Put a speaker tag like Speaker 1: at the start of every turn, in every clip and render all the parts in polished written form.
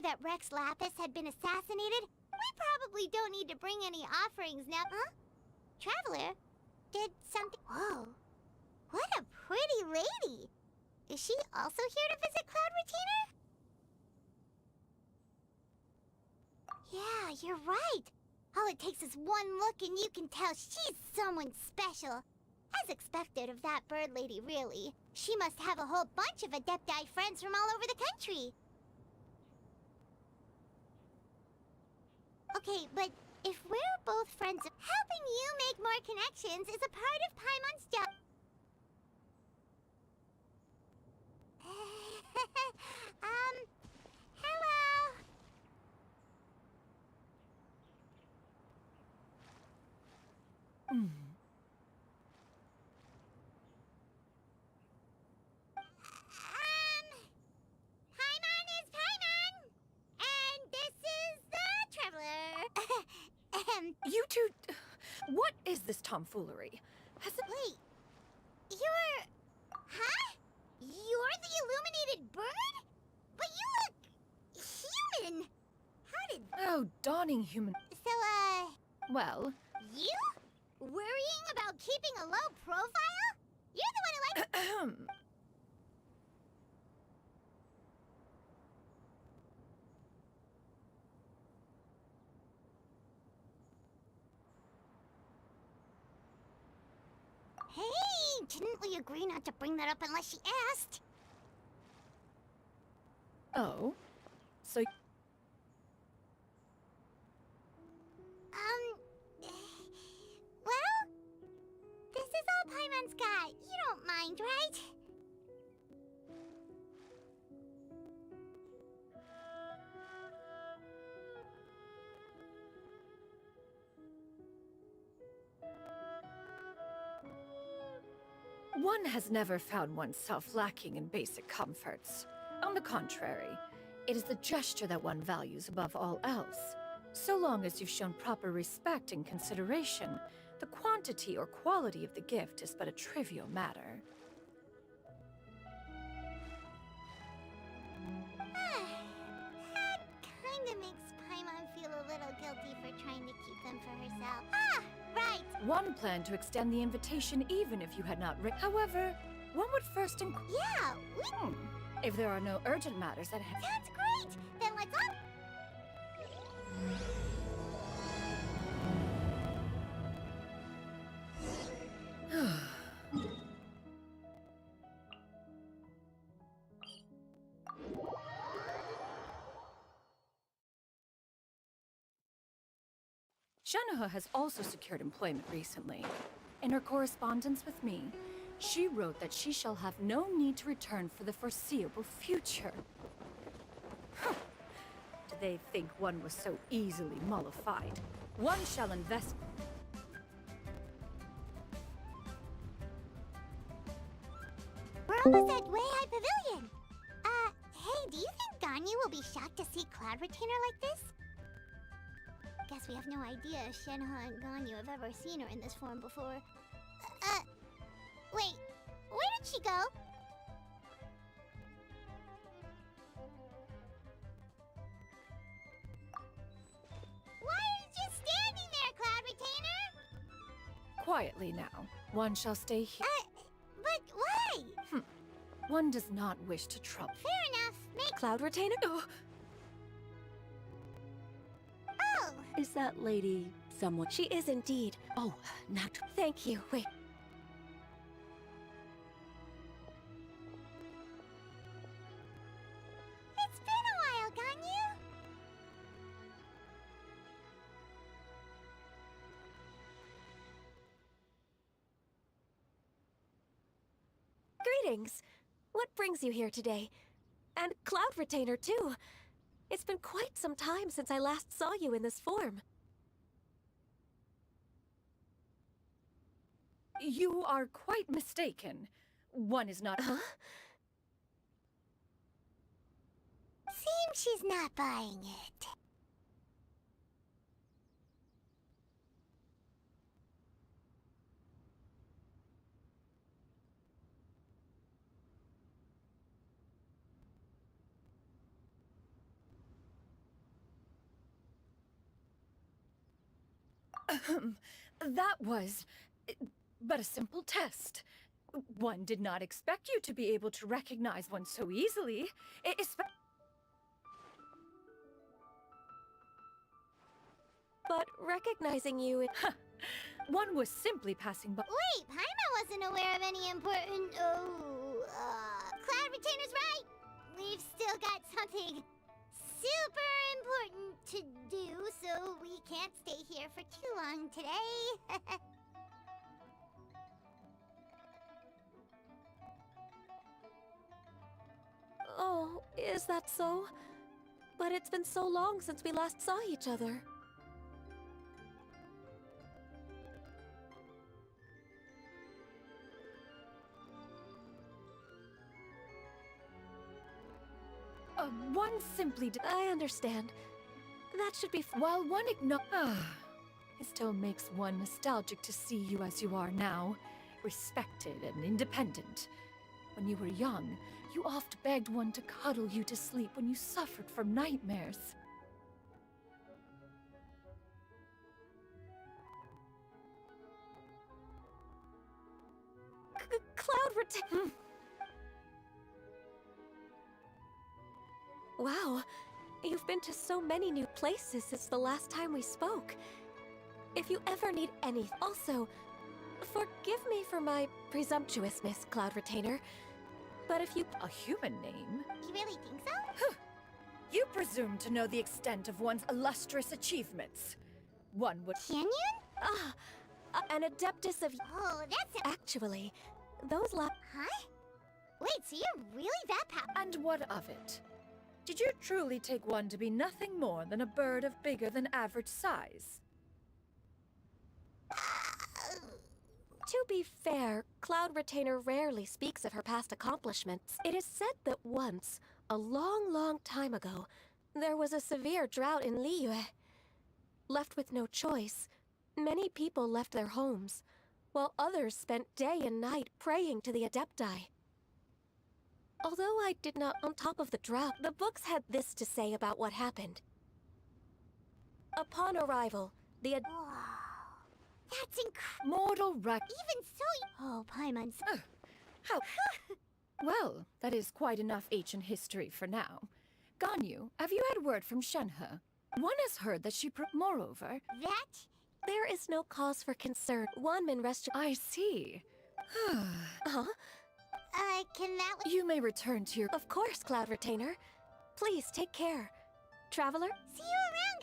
Speaker 1: that Rex Lapis had been assassinated, we probably don't need to bring any offerings now. Huh? Traveler? Did something... Whoa. What a pretty lady! Is she also here to visit Cloud Retainer? Yeah, you're right. All it takes is one look and you can tell she's someone special. As expected of that bird lady, really. She must have a whole bunch of Adepti friends from all over the country. Okay, but if we're both friends, helping you make more connections is a part of Paimon's job. Hello. Paimon is Paimon! And this is the Traveler.
Speaker 2: You two... What is this tomfoolery?
Speaker 1: Wait, you're... Huh? You're the illuminated bird? But you look... human! How did...
Speaker 2: Oh, dawning human...
Speaker 1: So,
Speaker 2: Well...
Speaker 1: You? Worrying about keeping a low profile? You're the one who likes... Hey, didn't we agree not to bring that up unless she asked?
Speaker 2: Oh? So...
Speaker 1: Well, this is all Paimon's got. You don't mind, right?
Speaker 2: One has never found oneself lacking in basic comforts. On the contrary, it is the gesture that one values above all else. So long as you've shown proper respect and consideration, the quantity or quality of the gift is but a trivial matter.
Speaker 1: That kinda makes Paimon feel a little guilty for trying to keep them for herself. Ah, right!
Speaker 2: One planned to extend the invitation even if you had not However, one would first
Speaker 1: Yeah, we...
Speaker 2: If there are no urgent matters at hand...
Speaker 1: That's great! Then let's up!
Speaker 2: Shanaha has also secured employment recently. In her correspondence with me, she wrote that she shall have no need to return for the foreseeable future. Huh. Do they think one was so easily mollified? One shall invest...
Speaker 1: We're almost at Weihai Pavilion! Hey, do you think Ganyu will be shocked to see Cloud Retainer like this? Guess we have no idea if Shenhe and Ganyu have ever seen her in this form before. Wait, where did she go? Why are you just standing there, Cloud Retainer?
Speaker 2: Quietly now. One shall stay here.
Speaker 1: But why?
Speaker 2: One does not wish to trouble.
Speaker 1: Fair enough. Make...
Speaker 3: Cloud Retainer?
Speaker 1: Oh!
Speaker 3: Is that lady someone? She is indeed. Oh, not... Thank you. Wait.
Speaker 1: It's been a while, Ganyu.
Speaker 3: Greetings. What brings you here today? And Cloud Retainer, too. It's been quite some time since I last saw you in this form.
Speaker 2: You are quite mistaken. One is not...
Speaker 3: Huh?
Speaker 1: Seems she's not buying it.
Speaker 2: That was but a simple test. One did not expect you to be able to recognize one so easily.
Speaker 3: But recognizing you,
Speaker 2: One was simply passing by.
Speaker 1: Wait, Paimon wasn't aware of any important... Cloud Retainer's right! We've still got something super important to do, so we can't stay here for too long today.
Speaker 3: Oh, is that so? But it's been so long since we last saw each other.
Speaker 2: One simply
Speaker 3: I understand. That should be
Speaker 2: while one it still makes one nostalgic to see you as you are now, respected and independent. When you were young, you oft begged one to cuddle you to sleep when you suffered from nightmares.
Speaker 3: Cloud Retainer. Wow, you've been to so many new places since the last time we spoke. If you ever need anything... Also, forgive me for my presumptuousness, Cloud Retainer, but if you...
Speaker 2: A human name?
Speaker 1: You really think so?
Speaker 2: You presume to know the extent of one's illustrious achievements. One would...
Speaker 1: Canyon?
Speaker 3: An adeptus of...
Speaker 1: Oh, that's a...
Speaker 3: Actually, those
Speaker 1: Huh? Wait, so you're really that powerful?
Speaker 2: And what of it? Did you truly take one to be nothing more than a bird of bigger than average size?
Speaker 3: To be fair, Cloud Retainer rarely speaks of her past accomplishments. It is said that once, a long, long time ago, there was a severe drought in Liyue. Left with no choice, many people left their homes, while others spent day and night praying to the Adepti. Although I did not on top of the drought, the books had this to say about what happened. Upon arrival, the
Speaker 1: That's incredible.
Speaker 2: Mortal wreck.
Speaker 1: Even so... Oh, Paimon's...
Speaker 2: How? Well, that is quite enough ancient history for now. Ganyu, have you had word from Shenhe? One has heard that she moreover...
Speaker 1: That?
Speaker 3: There is no cause for concern. Wanmin rest...
Speaker 2: I see.
Speaker 3: Huh?
Speaker 1: Can that...
Speaker 2: You may return to your...
Speaker 3: Of course, Cloud Retainer. Please, take care. Traveler?
Speaker 1: See you around,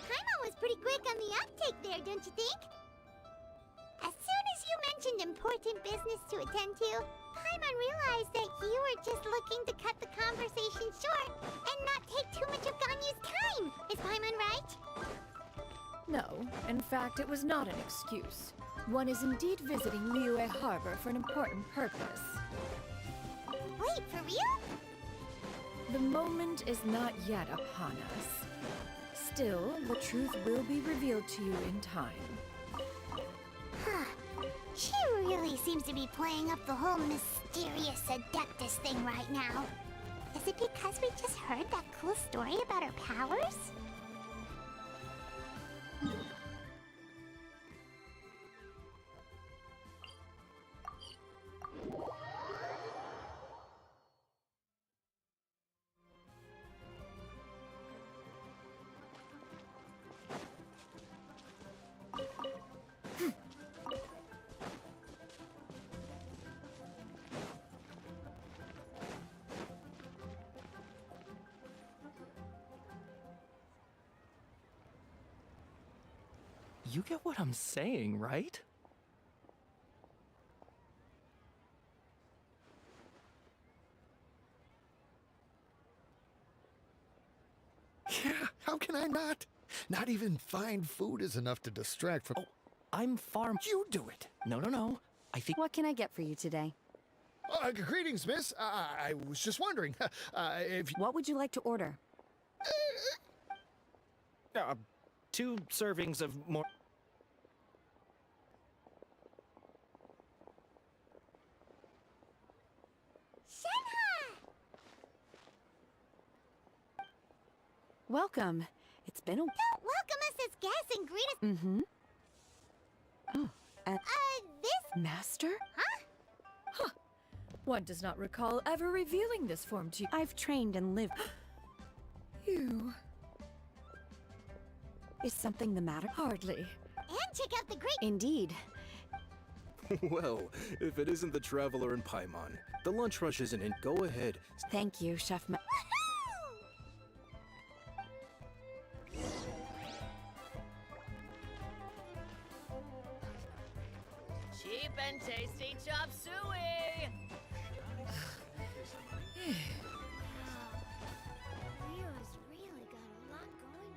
Speaker 1: Paimon was pretty quick on the uptake there, don't you think? As soon as you mentioned important business to attend to, Paimon realized that you were just looking to cut the conversation short and not take too much of Ganyu's time. Is Paimon right?
Speaker 2: No, in fact, it was not an excuse. One is indeed visiting Liyue Harbor for an important purpose.
Speaker 1: Wait, for real?
Speaker 2: The moment is not yet upon us. Still, the truth will be revealed to you in time.
Speaker 1: She really seems to be playing up the whole mysterious Adeptus thing right now. Is it because we just heard that cool story about her powers?
Speaker 4: You get what I'm saying, right?
Speaker 5: Yeah, how can I not? Not even find food is enough to distract from...
Speaker 4: Oh, I'm far...
Speaker 5: You do it!
Speaker 4: No. I think...
Speaker 6: What can I get for you today?
Speaker 5: Greetings, miss. I was just wondering, if...
Speaker 6: What would you like to order?
Speaker 4: 2 servings of more...
Speaker 1: Shenhe!
Speaker 6: Welcome. It's been a...
Speaker 1: Don't welcome us as guests and greet us.
Speaker 6: Mm-hmm. Oh,
Speaker 1: This...
Speaker 6: Master?
Speaker 2: One does not recall ever revealing this form to you.
Speaker 6: I've trained and lived...
Speaker 2: You.
Speaker 6: Is something the matter?
Speaker 2: Hardly.
Speaker 1: And check out the great...
Speaker 6: Indeed.
Speaker 7: Well, if it isn't the Traveler in Paimon, the lunch rush isn't in. Go ahead.
Speaker 6: Thank you, Chef Ma...
Speaker 2: Cheap and tasty chop suey!
Speaker 1: Rio's really got a lot going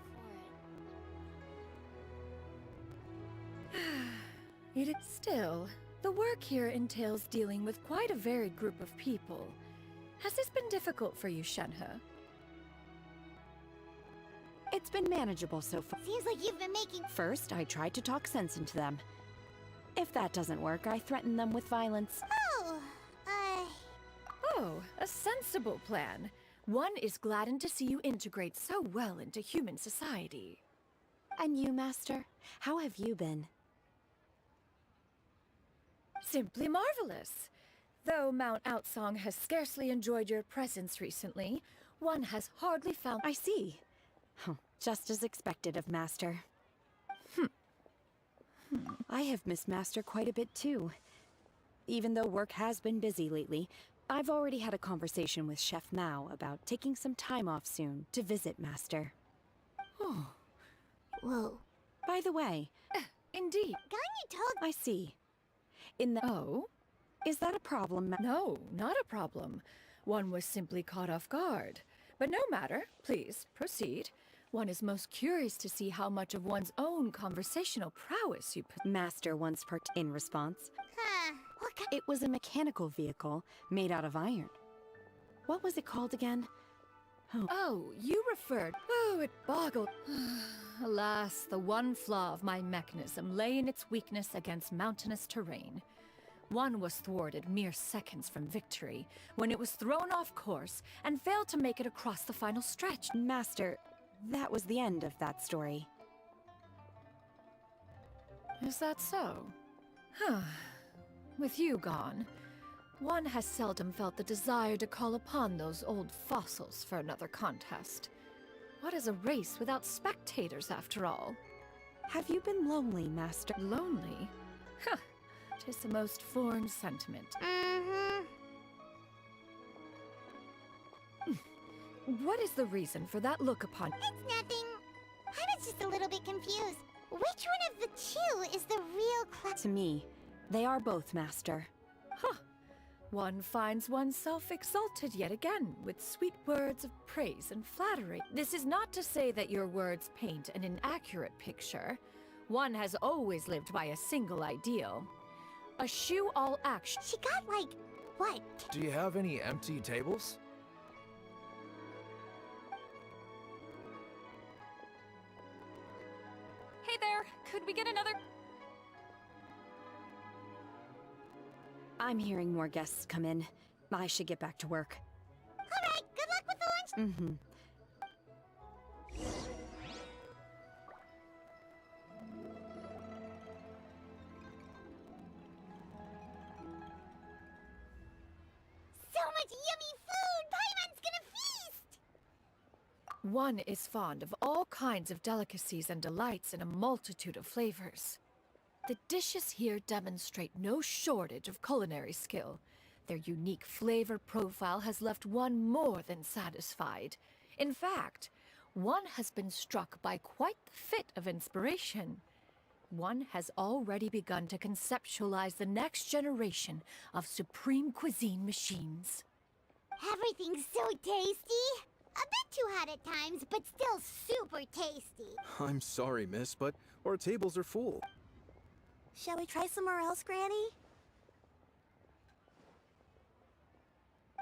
Speaker 1: for it.
Speaker 2: It is still. The work here entails dealing with quite a varied group of people. Has this been difficult for you, Shenhe?
Speaker 6: It's been manageable so far.
Speaker 1: Seems like you've been making...
Speaker 6: First, I tried to talk sense into them. If that doesn't work, I threaten them with violence.
Speaker 2: Oh, a sensible plan. One is gladdened to see you integrate so well into human society.
Speaker 6: And you, Master? How have you been?
Speaker 2: Simply marvelous. Though Mount Outsong has scarcely enjoyed your presence recently, one has hardly found...
Speaker 6: I see. Just as expected of Master. I have missed Master quite a bit too. Even though work has been busy lately, I've already had a conversation with Chef Mao about taking some time off soon to visit Master.
Speaker 2: Oh,
Speaker 1: Whoa.
Speaker 6: By the way,
Speaker 2: indeed.
Speaker 1: Ganyu told...
Speaker 6: I see. In the...
Speaker 2: Oh?
Speaker 6: Is that a problem,
Speaker 2: No, not a problem. One was simply caught off guard. But no matter. Please, proceed. One is most curious to see how much of one's own conversational prowess you put...
Speaker 6: Master once in response?
Speaker 1: Huh. What kind...
Speaker 6: It was a mechanical vehicle made out of iron. What was it called again?
Speaker 2: Oh, you referred... Oh, it boggled... Alas, the one flaw of my mechanism lay in its weakness against mountainous terrain. One was thwarted mere seconds from victory, when it was thrown off course and failed to make it across the final stretch.
Speaker 6: Master, that was the end of that story.
Speaker 2: Is that so? Huh. With you gone, one has seldom felt the desire to call upon those old fossils for another contest. What is a race without spectators, after all?
Speaker 6: Have you been lonely, Master?
Speaker 2: Lonely? Huh. 'Tis the most foreign sentiment.
Speaker 1: Mm-hmm.
Speaker 2: What is the reason for that look upon...
Speaker 1: It's nothing. I was just a little bit confused. Which one of the two is the real
Speaker 6: To me, they are both, Master.
Speaker 2: Huh. One finds oneself exalted yet again with sweet words of praise and flattery. This is not to say that your words paint an inaccurate picture. One has always lived by a single ideal. Eschew all action.
Speaker 1: She got, like, what?
Speaker 4: Do you have any empty tables?
Speaker 3: Hey there, could we get another?
Speaker 6: I'm hearing more guests come in. I should get back to work.
Speaker 1: Alright, good luck with the lunch.
Speaker 6: Mm-hmm.
Speaker 1: So much yummy food! Paimon's gonna feast!
Speaker 2: One is fond of all kinds of delicacies and delights in a multitude of flavors. The dishes here demonstrate no shortage of culinary skill. Their unique flavor profile has left one more than satisfied. In fact, one has been struck by quite the fit of inspiration. One has already begun to conceptualize the next generation of supreme cuisine machines.
Speaker 1: Everything's so tasty! A bit too hot at times, but still super tasty.
Speaker 7: I'm sorry, miss, but our tables are full.
Speaker 1: Shall we try somewhere else, Granny?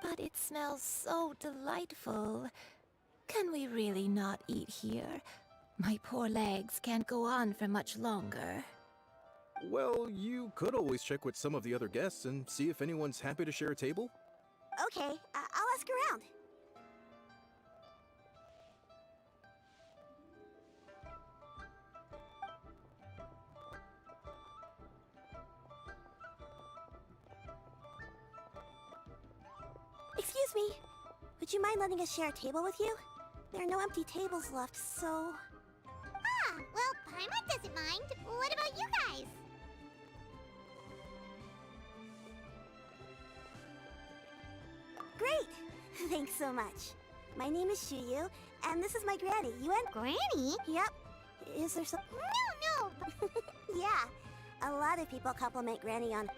Speaker 8: But it smells so delightful. Can we really not eat here? My poor legs can't go on for much longer.
Speaker 7: Well, you could always check with some of the other guests and see if anyone's happy to share a table.
Speaker 1: Okay, I'll ask around. me? Would you mind letting us share a table with you? There are no empty tables left, so... Ah, well, Paimon doesn't mind. What about you guys? Great! Thanks so much. My name is Shuyu, and this is my granny. You and... Granny? Yep. Is there some... No! Yeah. A lot of people compliment Granny on...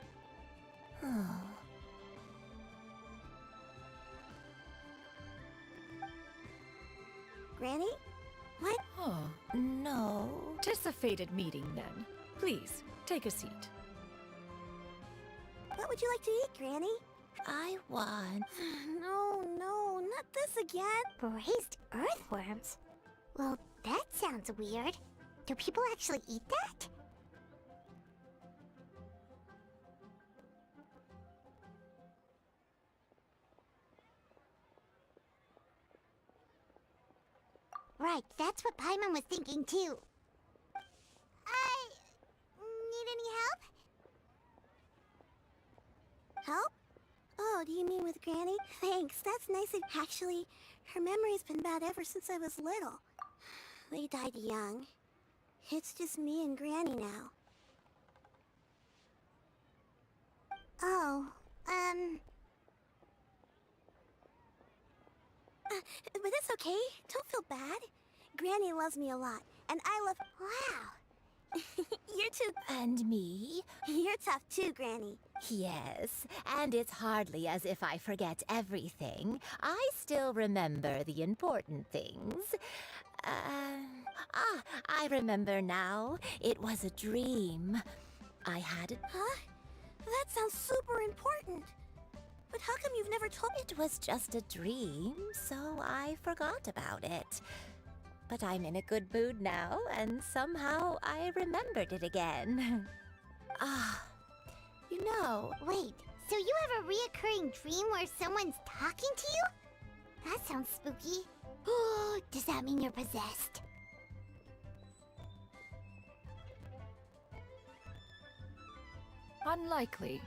Speaker 1: Granny? What?
Speaker 2: Oh,
Speaker 8: No.
Speaker 2: tis a fated meeting then. Please, take a seat.
Speaker 1: What would you like to eat, Granny?
Speaker 8: I want...
Speaker 1: No, not this again. Braised earthworms? Well, that sounds weird. Do people actually eat that? Right, that's what Paimon was thinking too. Need any help? Help? Oh, do you mean with Granny? Thanks, that's nice of... Actually, her memory's been bad ever since I was little. They died young. It's just me and Granny now. Oh, but it's okay. Don't feel bad. Granny loves me a lot, and I love... Wow. You're too...
Speaker 8: And me?
Speaker 1: You're tough too, Granny.
Speaker 8: Yes, and it's hardly as if I forget everything. I still remember the important things. I remember now. It was a dream. I had...
Speaker 1: Huh? That sounds super important. But how come you've never told...
Speaker 8: It was just a dream, so I forgot about it. But I'm in a good mood now, and somehow I remembered it again. You know...
Speaker 1: Wait, so you have a reoccurring dream where someone's talking to you? That sounds spooky. Oh, does that mean you're possessed?
Speaker 2: Unlikely.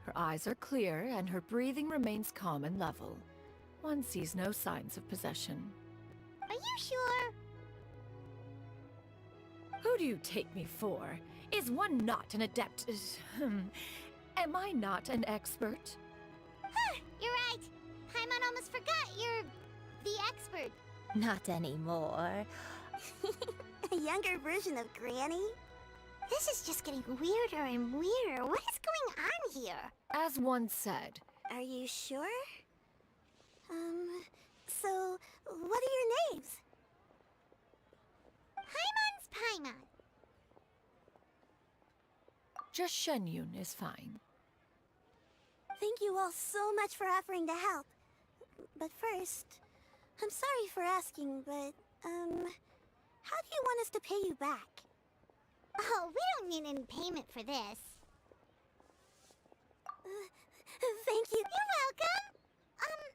Speaker 2: Her eyes are clear and her breathing remains calm and level. One sees no signs of possession.
Speaker 1: Are you sure?
Speaker 2: Who do you take me for? Is one not an adept? Am I not an expert?
Speaker 1: Huh, you're right. Paimon almost forgot you're the expert.
Speaker 8: Not anymore.
Speaker 1: A younger version of Granny? This is just getting weirder and weirder. What is going on here?
Speaker 2: As one said,
Speaker 1: Are you sure? So, what are your names? Paimon's Paimon.
Speaker 2: just Shenyun is fine.
Speaker 1: Thank you all so much for offering to help. But first, I'm sorry for asking, but, how do you want us to pay you back? Oh, we don't need any payment for this. Thank you. You're welcome.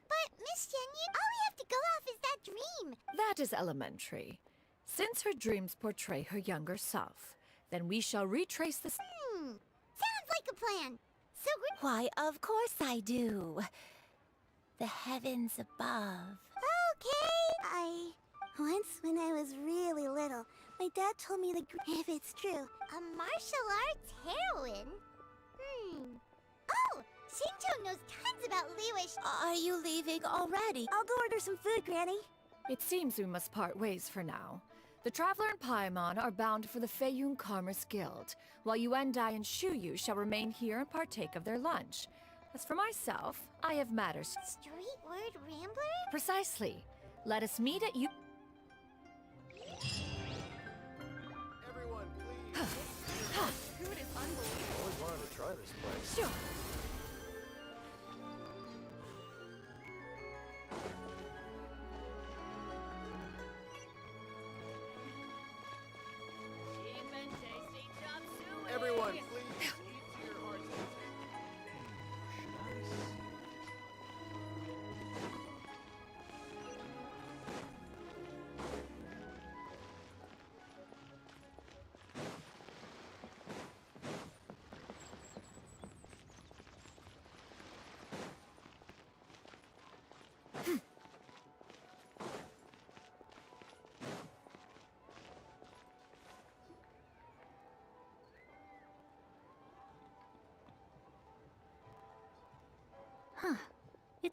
Speaker 1: But Miss Shenyun, all we have to go off is that dream.
Speaker 2: That is elementary. Since her dreams portray her younger self, then we shall retrace the...
Speaker 1: Sounds like a plan. So we're...
Speaker 8: Why, of course I do. The heavens above.
Speaker 1: Okay. Once when I was really little, my dad told me that if it's true, a martial arts heroine? Oh, Shinjo knows tons about Liwish.
Speaker 8: Are you leaving already?
Speaker 1: I'll go order some food, Granny.
Speaker 2: It seems we must part ways for now. The Traveler and Paimon are bound for the Feiyun Commerce Guild, while Yuendai and Shuyu shall remain here and partake of their lunch. As for myself, I have matters...
Speaker 1: Street word rambler?
Speaker 2: Precisely. Let us meet at you...
Speaker 7: Everyone, please.
Speaker 2: Food is unbelievable.
Speaker 7: Always wanted to try this place.
Speaker 2: Sure.
Speaker 7: Everyone, please eat to your heart's content.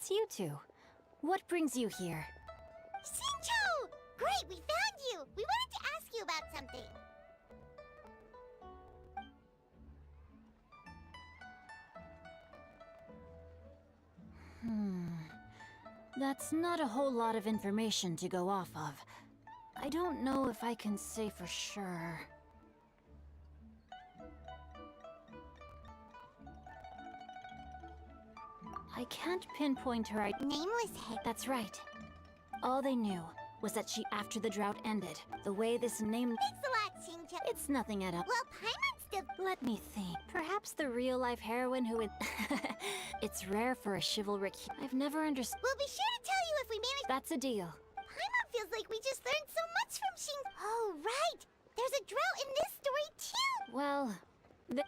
Speaker 9: it's you two. What brings you here?
Speaker 1: Shincho! Great, we found you! We wanted to ask you about something.
Speaker 9: That's not a whole lot of information to go off of. I don't know if I can say for sure. I can't pinpoint her
Speaker 1: Nameless head.
Speaker 9: That's right. All they knew was that after the drought ended, the way this name...
Speaker 1: Thanks a lot, Shincho.
Speaker 9: It's nothing at all.
Speaker 1: Well, Paimon's still...
Speaker 9: Let me think. Perhaps the real-life heroine who would... It's rare for a chivalric... I've never understood...
Speaker 1: We'll be sure to tell you if we manage...
Speaker 9: That's a deal.
Speaker 1: Paimon feels like we just learned so much from Shincho. Oh, right! There's a drought in this story, too!
Speaker 9: Well...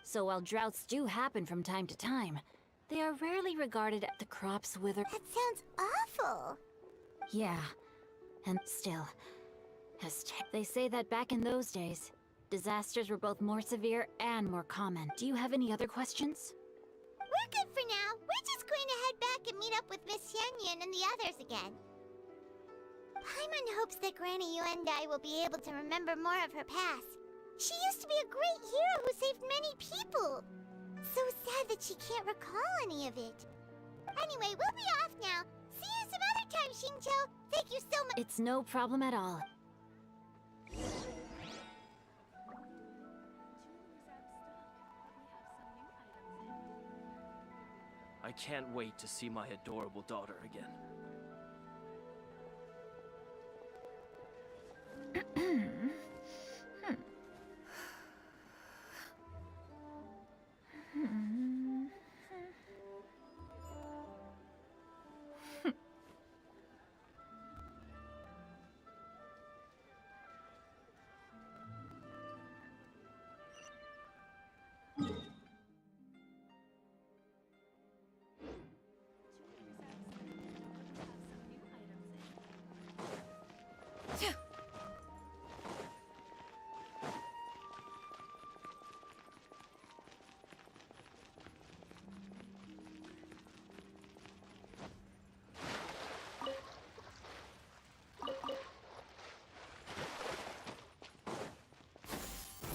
Speaker 9: So while droughts do happen from time to time, they are rarely regarded as the crops wither...
Speaker 1: That sounds awful.
Speaker 9: Yeah. And still... They say that back in those days, disasters were both more severe and more common. Do you have any other questions?
Speaker 1: We're good for now. We're just going to head back and meet up with Miss Xianyun and the others again. Paimon hopes that Granny Yuendai will be able to remember more of her past. She used to be a great hero who saved many people. So sad that she can't recall any of it. Anyway, we'll be off now. See you some other time, Shincho. Thank you so much.
Speaker 9: It's no problem at all.
Speaker 4: I can't wait to see my adorable daughter again.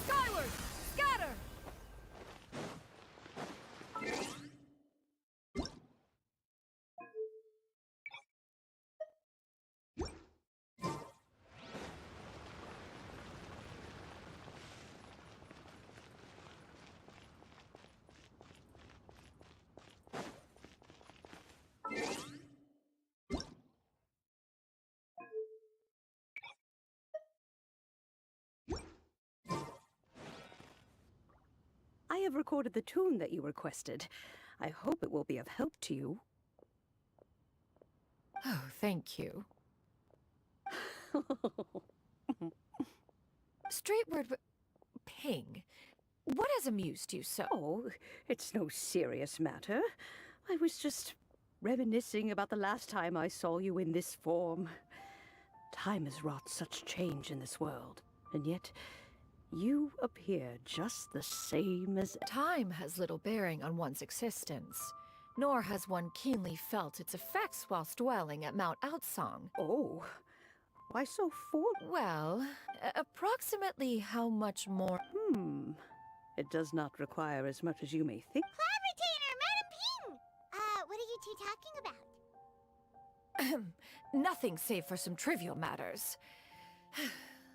Speaker 2: Skyward! Scatter!
Speaker 6: I have recorded the tune that you requested. I hope it will be of help to you.
Speaker 2: Oh, thank you. Straightward, Ping, what has amused you so?
Speaker 6: Oh, it's no serious matter. I was just reminiscing about the last time I saw you in this form. Time has wrought such change in this world, and yet you appear just the same as...
Speaker 2: Time has little bearing on one's existence, nor has one keenly felt its effects whilst dwelling at Mount Outsong.
Speaker 6: Oh, why so
Speaker 2: Well, approximately how much more...
Speaker 6: It does not require as much as you may think.
Speaker 1: Cloud Retainer, Madam Ping! What are you two talking about?
Speaker 2: Nothing save for some trivial matters.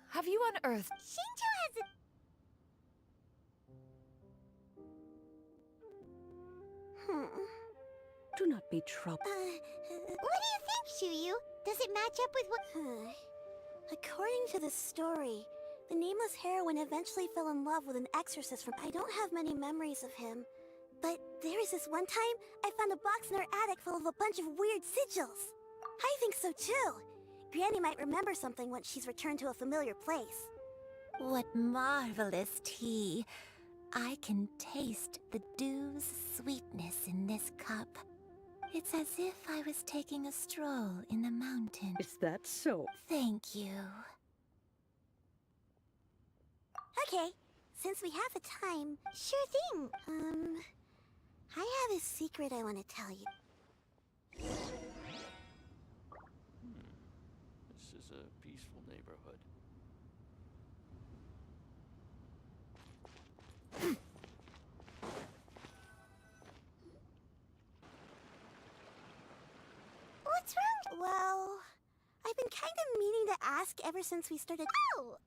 Speaker 2: Have you unearthed...
Speaker 1: Shincho has a...
Speaker 6: Do not be troubled.
Speaker 1: What do you think, Shuyu? Does it match up with what...
Speaker 10: According to the story, the nameless heroine eventually fell in love with an exorcist from... I don't have many memories of him, but there was this one time I found a box in her attic full of a bunch of weird sigils. I think so too. Granny might remember something once she's returned to a familiar place.
Speaker 8: What marvelous tea. I can taste the dew's sweetness in this cup. It's as if I was taking a stroll in the mountain.
Speaker 6: Is that so?
Speaker 8: Thank you.
Speaker 10: Okay, since we have the time...
Speaker 1: Sure thing.
Speaker 10: I have a secret I want to tell you.
Speaker 11: This is a peaceful neighborhood.
Speaker 1: What's wrong?
Speaker 10: Well, I've been kind of meaning to ask ever since we started.
Speaker 1: Oh!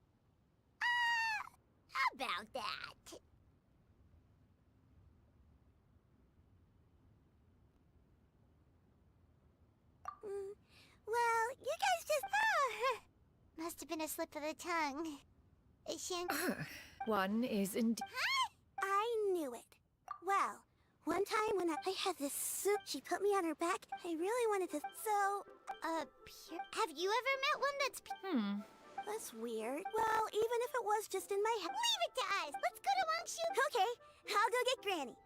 Speaker 1: How about that?
Speaker 10: Well, you guys just.
Speaker 1: Must have been a slip of the tongue. Shan.
Speaker 2: One is indeed.
Speaker 10: I knew it. Well, one time when I had this soup, she put me on her back. I really wanted to. So,
Speaker 1: Have you ever met one that's
Speaker 10: that's weird. Well, even if it was just in my head.
Speaker 1: Leave it to us! Let's go to Wangshu!
Speaker 10: Okay, I'll go get Granny.